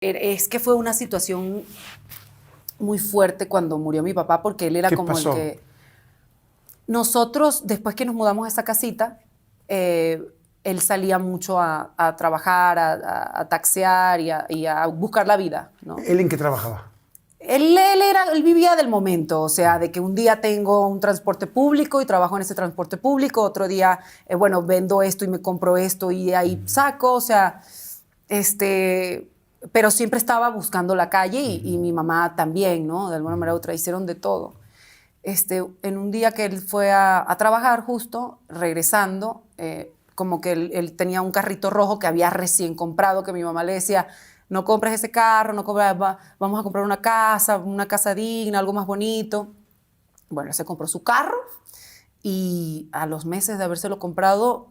Es que fue una situación muy fuerte cuando murió mi papá, porque él era ¿Qué como pasó? el que... Nosotros, después que nos mudamos a esa casita, él salía mucho a trabajar, a taxear y a buscar la vida, ¿no? ¿Él en qué trabajaba? Él vivía del momento, o sea, de que un día tengo un transporte público y trabajo en ese transporte público, otro día, bueno, vendo esto y me compro esto y ahí saco, o sea, pero siempre estaba buscando la calle y mi mamá también, ¿no? De alguna manera u otra, hicieron de todo. En un día que él fue a trabajar justo, regresando, como que él tenía un carrito rojo que había recién comprado, que mi mamá le decía, no compres ese carro, no compres, vamos a comprar una casa digna, algo más bonito. Bueno, él se compró su carro y a los meses de habérselo comprado,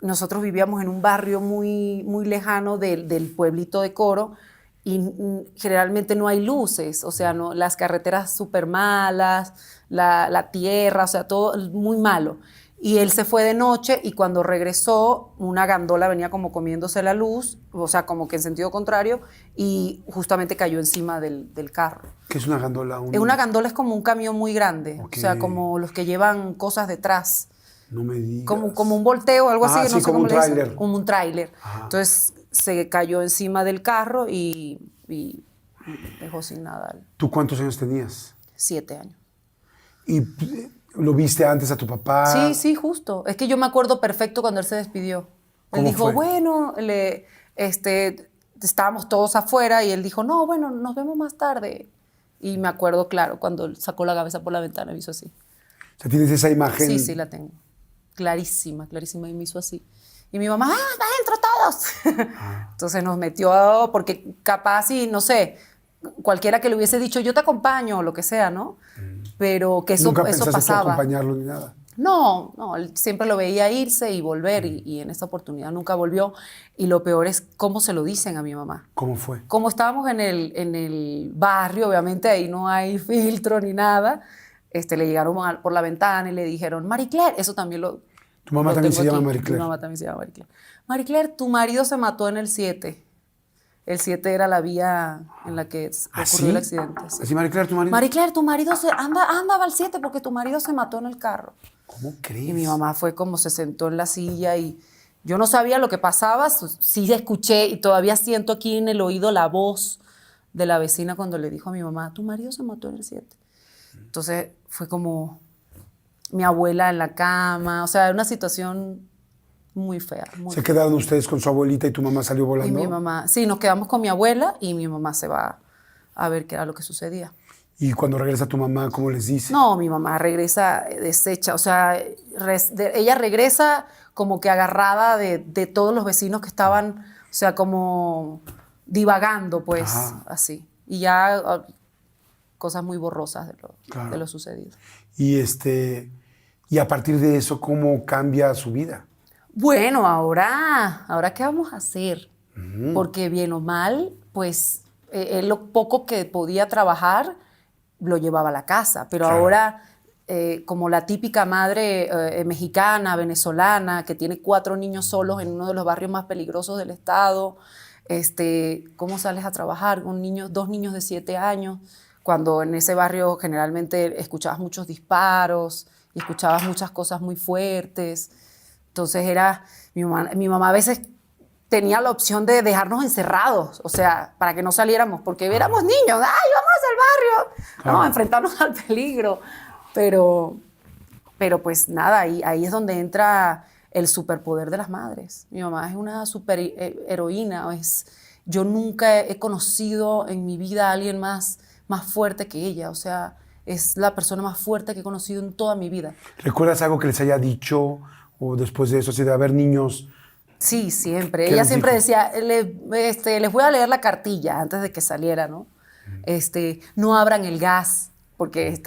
nosotros vivíamos en un barrio muy, muy lejano del pueblito de Coro y generalmente no hay luces, o sea, no, las carreteras súper malas, la tierra, o sea, todo muy malo. Y él se fue de noche y cuando regresó, una gandola venía como comiéndose la luz, o sea, como que en sentido contrario, y justamente cayó encima del carro. ¿Qué es una gandola? Una gandola es como un camión muy grande, Ok. o sea, como los que llevan cosas detrás. No me digas. Como un volteo, algo así, Ah, no sí, sé como cómo un le dicen. tráiler. Como un tráiler. Ajá. Entonces se cayó encima del carro y dejó sin nada. ¿Tú cuántos años tenías? 7 años. ¿Y lo viste antes a tu papá? Sí, sí, justo. Es que yo me acuerdo perfecto cuando él se despidió. Él ¿Cómo dijo, fue? bueno, estábamos todos afuera y él dijo, no, bueno, nos vemos más tarde. Y me acuerdo, claro, cuando él sacó la cabeza por la ventana y me hizo así. O sea, tienes esa imagen. Sí, sí, la tengo. Clarísima, clarísima. Y me hizo así. Y mi mamá, adentro todos. Entonces nos metió, porque capaz y no sé, cualquiera que le hubiese dicho, yo te acompaño, o lo que sea, ¿no? Pero que eso Nunca pensaste tú pasaba. acompañarlo ni nada. No, no, él siempre lo veía irse y volver, y en esta oportunidad nunca volvió. Y lo peor es cómo se lo dicen a mi mamá. ¿Cómo fue? Como estábamos en el barrio, obviamente ahí no hay filtro ni nada, le llegaron por la ventana y le dijeron, Marie Claire, eso también Tu mamá lo también tengo se llama aquí. Marie Claire. Mi mamá también se llama Marie Claire. Marie Claire, tu marido se mató en el 7. El 7 era la vía en la que ocurrió el accidente. Sí. Así, Marie Claire, tu marido. Marie Claire, tu marido andaba al 7 porque tu marido se mató en el carro. ¿Cómo crees? Y mi mamá fue como se sentó en la silla y yo no sabía lo que pasaba, sí escuché y todavía siento aquí en el oído la voz de la vecina cuando le dijo a mi mamá, tu marido se mató en el 7. Entonces fue como mi abuela en la cama, o sea, una situación muy fea. ¿Se quedaron ustedes con su abuelita y tu mamá salió Y volando? mi mamá, sí, nos quedamos con mi abuela y mi mamá se va a ver qué era lo que sucedía. ¿Y cuando regresa tu mamá, cómo les dice? No, mi mamá regresa deshecha, o sea, ella regresa como que agarrada de todos los vecinos que estaban, o sea, como divagando, pues, así. Y ya cosas muy borrosas de lo sucedido. Y a partir de eso, ¿cómo cambia su vida? Bueno, ahora ¿qué vamos a hacer? Porque bien o mal, pues, él lo poco que podía trabajar lo llevaba a la casa, pero Claro. ahora, como la típica madre mexicana, venezolana, que tiene 4 niños solos en uno de los barrios más peligrosos del estado, ¿cómo sales a trabajar con 2 niños de 7 años? Cuando en ese barrio generalmente escuchabas muchos disparos y escuchabas muchas cosas muy fuertes. Entonces mi mamá a veces tenía la opción de dejarnos encerrados, o sea, para que no saliéramos, porque éramos niños, ¡ay, vámonos al barrio! Claro. No, enfrentarnos al peligro. Pero pues nada, ahí es donde entra el superpoder de las madres. Mi mamá es una super heroína. Yo nunca he conocido en mi vida a alguien más fuerte que ella, o sea, es la persona más fuerte que he conocido en toda mi vida. ¿Recuerdas algo que les haya dicho o después de eso, así de haber niños? Sí, siempre. ¿Qué Ella les siempre dijo? decía, les voy a leer la cartilla antes de que saliera, ¿no? No abran el gas, porque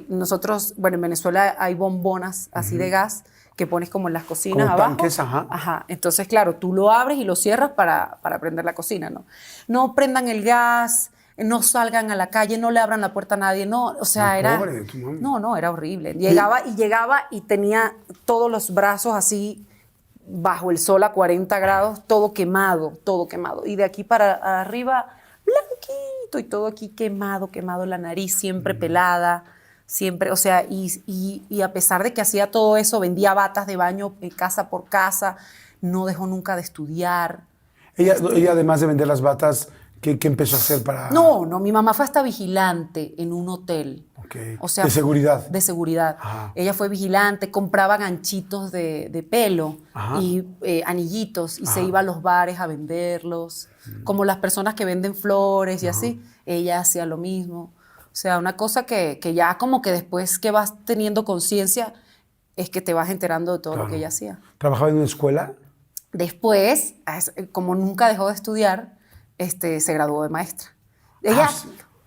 nosotros, bueno, en Venezuela hay bombonas así de gas que pones como en las cocinas Como abajo. tanques, ajá. Ajá. Entonces, claro, tú lo abres y lo cierras para prender la cocina, ¿no? No prendan el gas, no salgan a la calle, no le abran la puerta a nadie, no, o sea, Ay, pobre de tu mamá. No, era horrible. Llegaba y tenía todos los brazos así bajo el sol a 40 grados, todo quemado, todo quemado. Y de aquí para arriba, blanquito y todo aquí quemado, la nariz siempre pelada, siempre, o sea, y a pesar de que hacía todo eso, vendía batas de baño casa por casa, no dejó nunca de estudiar. Ella, además de vender las batas, ¿qué empezó a hacer para...? No, mi mamá fue hasta vigilante en un hotel. Okay. O sea, ¿de seguridad? De seguridad. Ajá. Ella fue vigilante, compraba ganchitos de pelo Ajá. y anillitos y Ajá. se iba a los bares a venderlos. Como las personas que venden flores y así, ella hacía lo mismo. O sea, una cosa que ya como que después que vas teniendo conciencia es que te vas enterando de todo lo que ella hacía. ¿Trabajaba en una escuela? Después, como nunca dejó de estudiar, se graduó de maestra.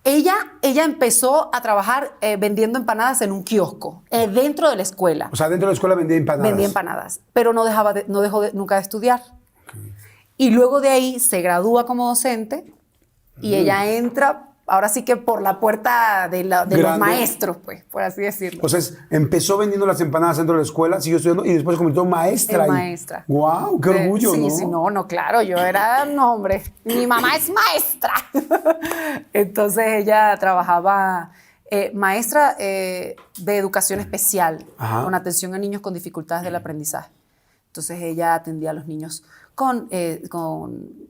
Ella empezó a trabajar vendiendo empanadas en un kiosco, dentro de la escuela. O sea, dentro de la escuela vendía empanadas. Vendía empanadas, pero no dejó nunca de estudiar. Okay. Y luego de ahí se gradúa como docente y ella entra, ahora sí que por la puerta de los maestros, pues, por así decirlo. O sea, empezó vendiendo las empanadas dentro de la escuela, siguió estudiando y después se convirtió en maestra. Maestra. ¡Guau! ¡Qué orgullo! Sí, ¿no? Sí, no, claro, yo era, no, hombre, mi mamá es maestra. Entonces ella trabajaba maestra de educación especial, con atención a niños con dificultades del aprendizaje. Entonces ella atendía a los niños con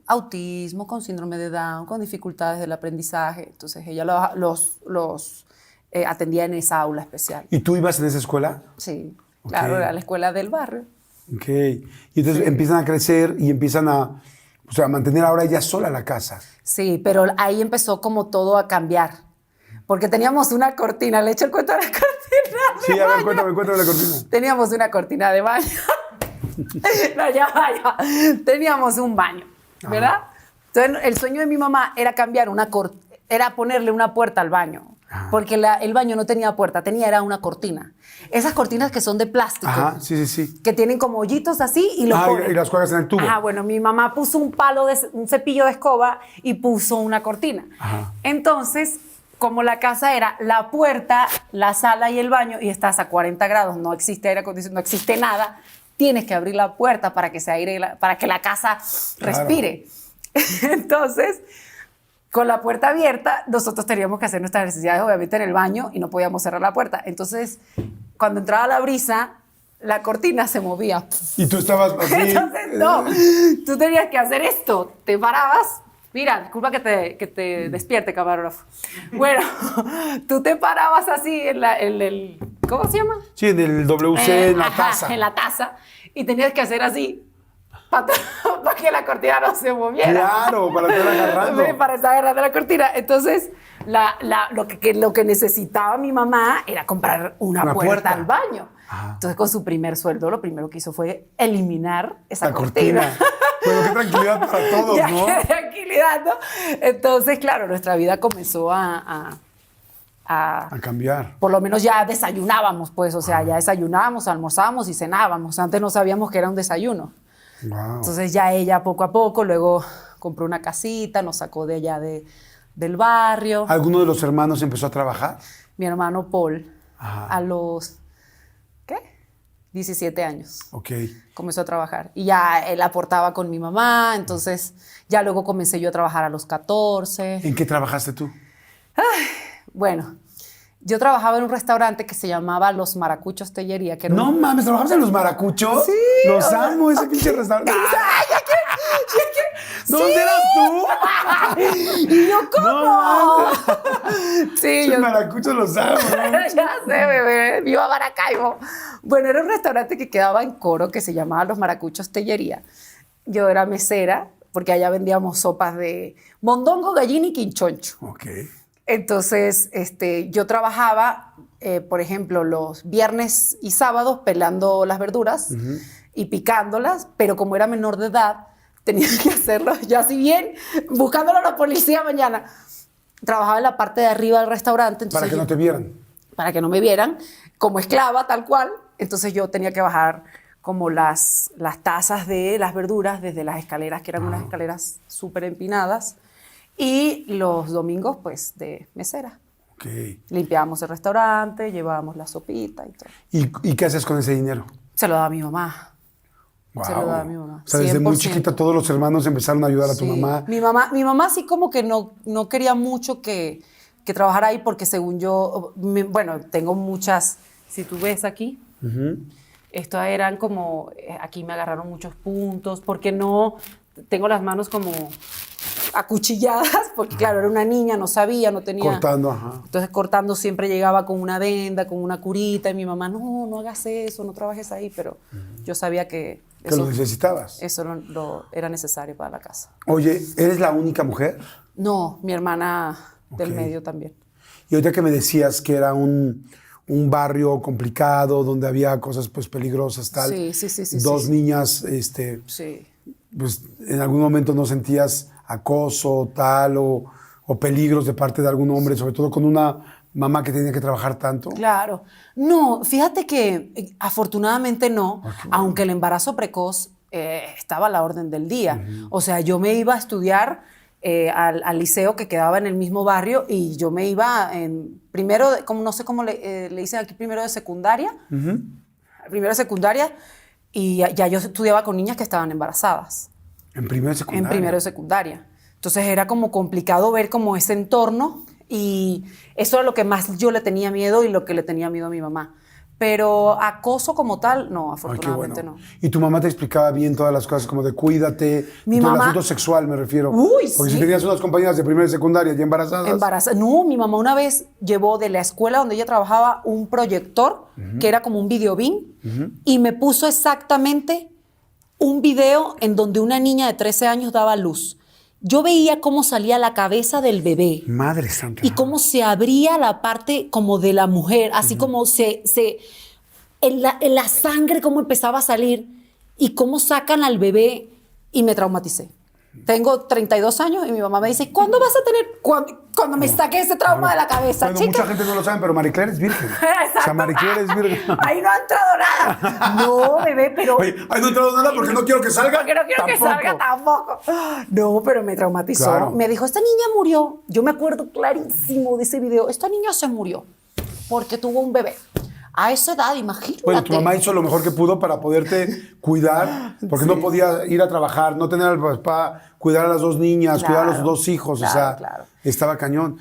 autismo, con síndrome de Down, con dificultades del aprendizaje. Entonces ella los atendía en esa aula especial. ¿Y tú ibas en esa escuela? Sí, claro, era la escuela del barrio. Ok. Y entonces empiezan a crecer y empiezan a mantener ahora ella sola la casa. Sí, pero ahí empezó como todo a cambiar. Porque teníamos una cortina, ¿le echo el cuento de la cortina? Sí, a ver, cuéntame la cortina. Teníamos una cortina de baño. No, ya. Teníamos un baño, ¿verdad? Entonces, el sueño de mi mamá era cambiar era ponerle una puerta al baño. Porque el baño no tenía puerta, era una cortina. Esas cortinas que son de plástico. Ajá, sí. Que tienen como hoyitos así y y las cuelgas en el tubo. Bueno, mi mamá puso un cepillo de escoba y puso una cortina. Ajá. Entonces, como la casa era la puerta, la sala y el baño, y estás a 40 grados, no existe aire acondicionado, no existe nada, tienes que abrir la puerta para que para que la casa respire. Claro. Entonces, con la puerta abierta, nosotros teníamos que hacer nuestras necesidades, obviamente, en el baño y no podíamos cerrar la puerta. Entonces, cuando entraba la brisa, la cortina se movía. Y tú estabas así. Entonces, no, tú tenías que hacer esto. Te parabas. Mira, disculpa que te despierte, camarógrafo. Bueno, tú te parabas así en el... ¿Cómo se llama? Sí, en el WC, en la taza. En la taza. Y tenías que hacer así para que la cortina no se moviera. Claro, para estar agarrando. Sí, para estar agarrando la cortina. Entonces, lo que necesitaba mi mamá era comprar una puerta al baño. Ajá. Entonces, con su primer sueldo, lo primero que hizo fue eliminar esa cortina. Bueno, qué tranquilidad para todos, ¿no? Qué tranquilidad, ¿no? Entonces, claro, nuestra vida comenzó a cambiar. Por lo menos ya desayunábamos, pues, o sea, ya desayunábamos, almorzábamos y cenábamos. Antes no sabíamos que era un desayuno. Wow. Entonces ya ella poco a poco, luego compró una casita, nos sacó de allá del barrio. ¿Alguno de los hermanos empezó a trabajar? Mi hermano Paul, Ajá. a los, 17 años. Ok. Comenzó a trabajar. Y ya él aportaba con mi mamá, entonces ya luego comencé yo a trabajar a los 14. ¿En qué trabajaste tú? Bueno, yo trabajaba en un restaurante que se llamaba Los Maracuchos Tellería. Que era no mames, ¿trabajabas en Los Maracuchos? Sí. Los amo, ese pinche restaurante. ¿Dónde sí. eras tú? ¿Y yo cómo? No, sí, Los Maracuchos los amo. Ya sé, bebé. Viva Maracaibo. Bueno, era un restaurante que quedaba en Coro que se llamaba Los Maracuchos Tellería. Yo era mesera porque allá vendíamos sopas de mondongo, gallina y quinchoncho. Ok. Entonces, yo trabajaba, por ejemplo, los viernes y sábados pelando las verduras y picándolas, pero como era menor de edad, tenía que hacerlo ya si bien, buscándolo a la policía mañana. Trabajaba en la parte de arriba del restaurante. Para que no te vieran. Para que no me vieran, como esclava, tal cual. Entonces yo tenía que bajar como las tazas de las verduras desde las escaleras, que eran unas escaleras súper empinadas. Y los domingos, pues, de mesera. Okay. Limpiábamos el restaurante, llevábamos la sopita y todo. ¿Y qué haces con ese dinero? Se lo daba a mi mamá. Se lo daba a mi mamá. O sea, desde muy 100%. chiquita todos los hermanos empezaron a ayudar a tu Sí. mamá. Mi mamá sí como que no quería mucho que trabajara ahí porque según yo, bueno, tengo muchas, si tú ves aquí, estas eran como, aquí me agarraron muchos puntos porque no, tengo las manos como acuchilladas porque claro, era una niña, no sabía, no tenía... Cortando, ajá. Entonces cortando siempre llegaba con una venda, con una curita y mi mamá, no hagas eso, no trabajes ahí, pero yo sabía que Que lo necesitabas. eso era necesario para la casa. Oye, ¿eres la única mujer? No, mi hermana del Ok. medio también. Y ahorita que me decías que era un barrio complicado, donde había cosas pues peligrosas, tal. Sí. Dos niñas, Sí. pues en algún momento no sentías acoso, tal, o peligros de parte de algún hombre, sobre todo con una mamá que tenía que trabajar tanto. Claro. No, fíjate que afortunadamente no, aunque el embarazo precoz estaba a la orden del día. O sea, yo me iba a estudiar al liceo que quedaba en el mismo barrio y yo me iba en primero, como no sé cómo le dicen aquí, primero de secundaria. Primero de secundaria y ya yo estudiaba con niñas que estaban embarazadas. En primero de secundaria. En primero de secundaria. Entonces era como complicado ver como ese entorno y eso era lo que más yo le tenía miedo y lo que le tenía miedo a mi mamá. Pero acoso como tal, no, Ay, qué afortunadamente bueno. no. Y tu mamá te explicaba bien todas las cosas, como de cuídate, Mi todo el mamá- asunto sexual me refiero. Uy, Porque sí. si tenías unas compañeras de primera y secundaria ya embarazadas. No, mi mamá una vez llevó de la escuela donde ella trabajaba un proyector que era como un videobeam y me puso exactamente un video en donde una niña de 13 años daba luz. Yo veía cómo salía la cabeza del bebé Madre santa. y cómo se abría la parte como de la mujer, así como en la sangre cómo empezaba a salir y cómo sacan al bebé y me traumaticé. Tengo 32 años y mi mamá me dice, ¿cuándo vas a tener? Cuando me saque ese trauma de la cabeza, Bueno, chica. mucha gente no lo sabe, pero Marie Claire es virgen. O sea, Marie Claire es virgen. Ahí no ha entrado nada. No, bebé, pero... Oye, ahí no he entrado nada porque no quiero que salga. Porque no quiero que salga tampoco. No, pero me traumatizó. Claro. Me dijo, esta niña murió. Yo me acuerdo clarísimo de ese video. Esta niña se murió porque tuvo un bebé. A esa edad, imagínate. Bueno, tu mamá hizo lo mejor que pudo para poderte cuidar, porque no podía ir a trabajar, no tener al papá, cuidar a las dos niñas, Claro, cuidar a los dos hijos, claro, o sea, claro. estaba cañón.